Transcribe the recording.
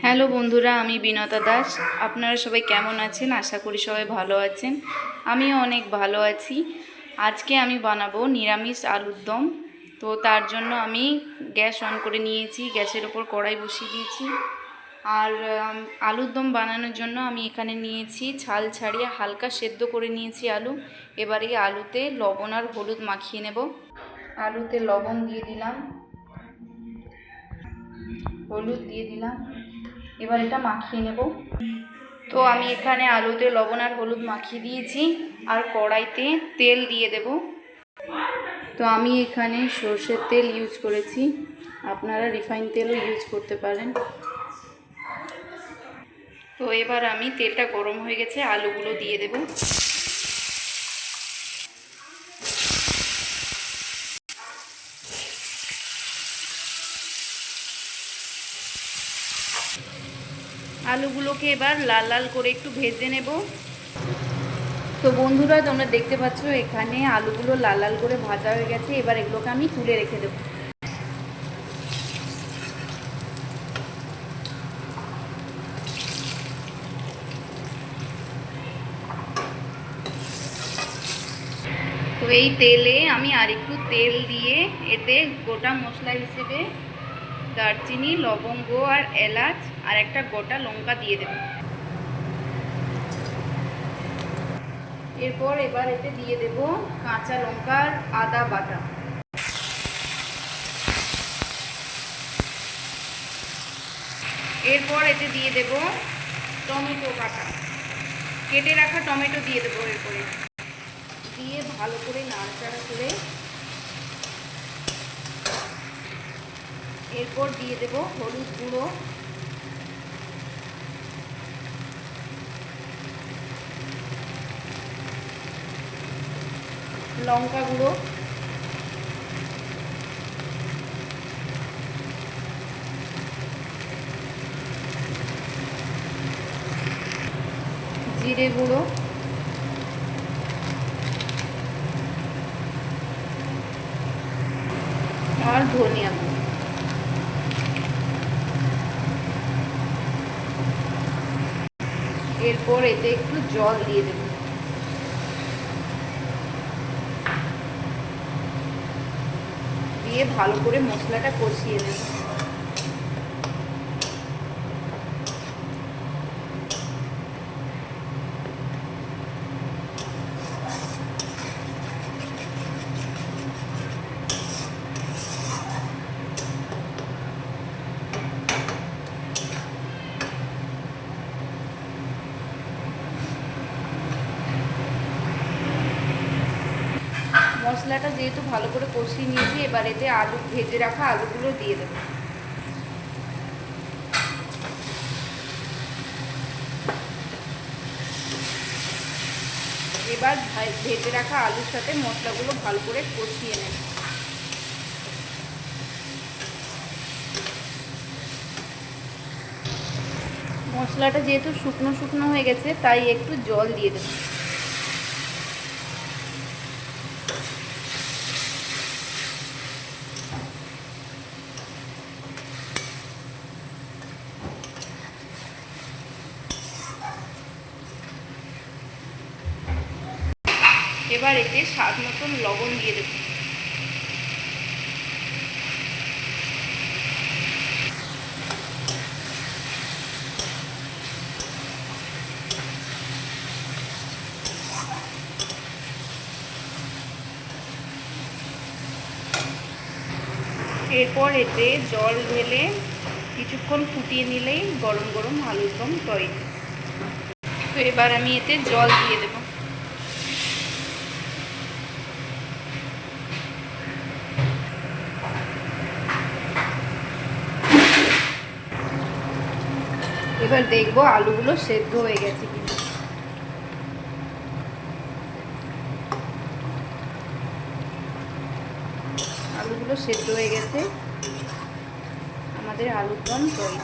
Hello বন্ধুরা, আমি বিনতা দাস। আপনারা সবাই কেমন আছেন? আশা করি সবাই ভালো আছেন। আমিও অনেক ভালো আছি। আজকে আমি বানাবো নিরামিষ আলুর দম। তো তার জন্য আমি গ্যাস অন করে নিয়েছি, গ্যাসের ওপর কড়াই বসিয়ে দিয়েছি। আর আলুর দম বানানোর জন্য আমি এখানে নিয়েছি ছাল ছাড়িয়ে হালকা সেদ্ধ করে নিয়েছি আলু। এবার এই আলুতে লবণ আর হলুদ মাখিয়ে নেব। আলুতে লবণ দিয়ে দিলাম, হলুদ দিয়ে দিলাম। এবার এটা মাখিয়ে নেব। তো আমি এখানে আলুতে লবণ আর হলুদ মাখিয়ে দিয়েছি আর কড়াইতে তেল দিয়ে দেব। তো আমি এখানে সর্ষের তেল ইউজ করেছি, আপনারা রিফাইন তেলও ইউজ করতে পারেন। তো এবার আমি তেলটা গরম হয়ে গেছে, আলুগুলো দিয়ে দেব। আলুগুলোকে এবার লাল লাল করে একটু ভেজে নেব। তো বন্ধুরা, তোমরা দেখতে পাচ্ছ এখানে আলুগুলো লাল লাল করে ভাজা হয়ে গেছে। এবার এগুলোকে আমি তুলে রেখে দেব। তো এই তেলে আমি আর একটু তেল দিয়ে এতে গোটা মশলা হিসেবে দারচিনি, লবঙ্গ আর এলাচ আর একটা গোটা লঙ্কা দিয়ে দেব। এরপর এবার এতে দিয়ে দেব কাঁচা লঙ্কা আর আদা বাটা। এরপর এতে দিয়ে দেব টমেটো কাটা, কেটে রাখা টমেটো দিয়ে দেবো। এরপরে দিয়ে ভালো করে নাড়াচাড়া করে এরপর দিয়ে দেব হলুদ গুঁড়ো, লঙ্কা গুঁড়ো, জিরে গুঁড়ো, আর ধনিয়া গুঁড়ো। এরপর এতে একটু জল দিয়ে দেব। দিয়ে ভালো করে মশলাটা কষিয়ে নেব। মশলাটা যেহেতু ভালো করে কষিয়ে নিয়েছি, এবার এতে আলু ভেজে রাখা আলুগুলো দিয়ে দেব। এবার ভেজে রাখা আলুর সাথে মশলাগুলো ভালো করে কষিয়ে নেব। মশলাটা যেহেতু শুকনো শুকনো হয়ে গেছে, তাই একটু জল দিয়ে দেব। এবার এতে স্বাদ মতন লবণ দিয়ে দেব। এরপর এতে জল ঢেলে কিছুক্ষণ ফুটিয়ে নিলেই গরম গরম আলুর দম তৈরি। তো এবার আমি এতে জল দিয়ে দেব। এবার দেখবো আলুগুলো সেদ্ধ হয়ে গেছে কিনা। আলুগুলো সেদ্ধ হয়ে গেছে, আমাদের আলুর দম তৈরি।